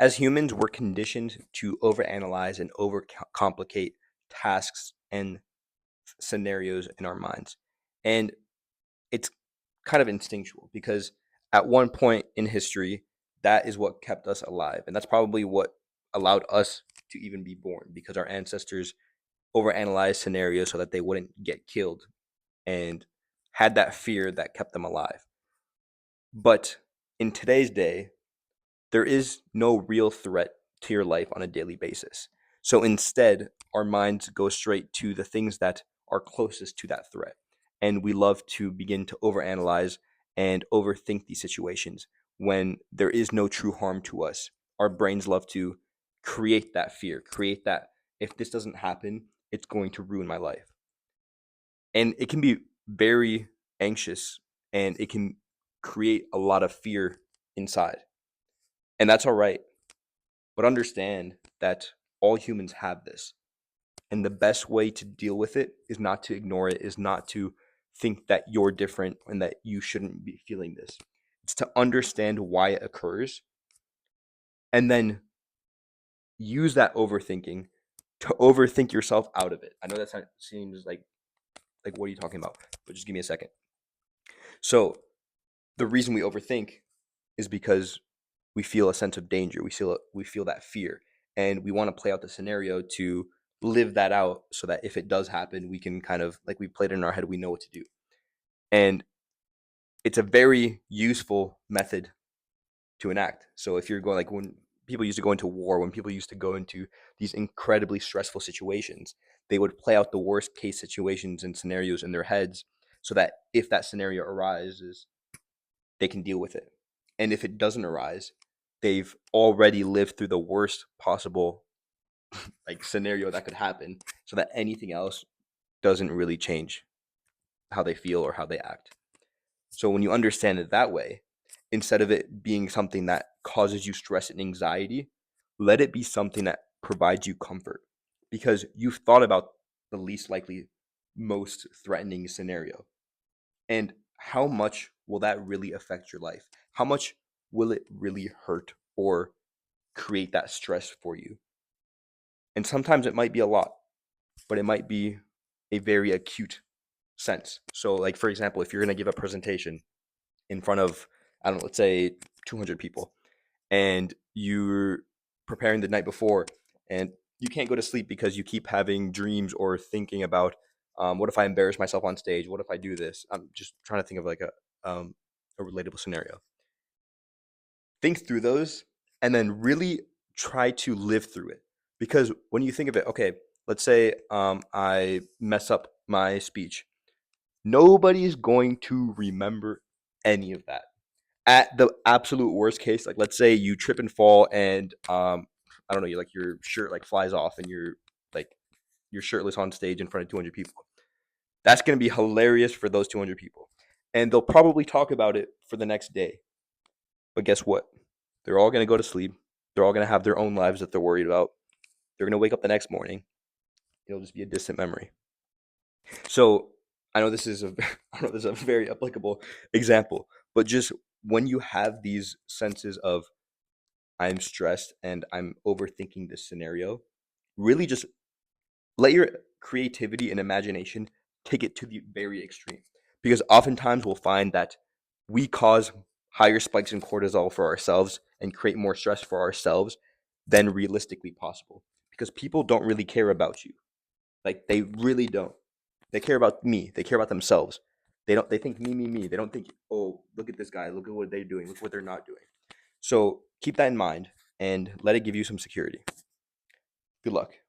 As humans, we're conditioned to overanalyze and overcomplicate tasks and scenarios in our minds. And it's kind of instinctual because at one point in history, that is what kept us alive. And that's probably what allowed us to even be born because our ancestors overanalyzed scenarios so that they wouldn't get killed and had that fear that kept them alive. But in today's day, there is no real threat to your life on a daily basis. So instead, our minds go straight to the things that are closest to that threat. And we love to begin to overanalyze and overthink these situations when there is no true harm to us. Our brains love to create that fear, create that if this doesn't happen, it's going to ruin my life. And it can be very anxious and it can create a lot of fear inside. And that's all right. But understand that all humans have this. And the best way to deal with it is not to ignore it, is not to think that you're different and that you shouldn't be feeling this. It's to understand why it occurs and then use that overthinking to overthink yourself out of it. I know that seems like what are you talking about? But just give me a second. So the reason we overthink is because we feel a sense of danger. We feel that fear, and we want to play out the scenario to live that out, so that if it does happen, we can kind of like we played it in our head. We know what to do, and it's a very useful method to enact. So if you're going like when people used to go into war, when people used to go into these incredibly stressful situations, they would play out the worst case situations and scenarios in their heads, so that if that scenario arises, they can deal with it. And if it doesn't arise, they've already lived through the worst possible like scenario that could happen so that anything else doesn't really change how they feel or how they act. So when you understand it that way, instead of it being something that causes you stress and anxiety, let it be something that provides you comfort because you've thought about the least likely, most threatening scenario. And how much will that really affect your life? How much will it really hurt or create that stress for you? And sometimes it might be a lot, but it might be a very acute sense. So, like, for example, if you're going to give a presentation in front of, I don't know, let's say 200 people, and you're preparing the night before, and you can't go to sleep because you keep having dreams or thinking about, what if I embarrass myself on stage? What if I do this? I'm just trying to think of like a relatable scenario. Think through those and then really try to live through it. Because when you think of it, okay, let's say I mess up my speech. Nobody's going to remember any of that. At the absolute worst case, like let's say you trip and fall and I don't know, you like your shirt like flies off and like you're shirtless on stage in front of 200 people. That's going to be hilarious for those 200 people. And they'll probably talk about it for the next day. But guess what? They're all going to go to sleep. They're all going to have their own lives that they're worried about. They're going to wake up the next morning. It'll just be a distant memory. So I know this is a I know this is a very applicable example, but just when you have these senses of I'm stressed and I'm overthinking this scenario, really just let your creativity and imagination take it to the very extreme. Because oftentimes we'll find that we cause higher spikes in cortisol for ourselves and create more stress for ourselves than realistically possible. Because people don't really care about you. Like they really don't. They care about me. They care about themselves. They think me, me, me. They don't think, oh, look at this guy. Look at what they're doing. Look what they're not doing. So keep that in mind and let it give you some security. Good luck.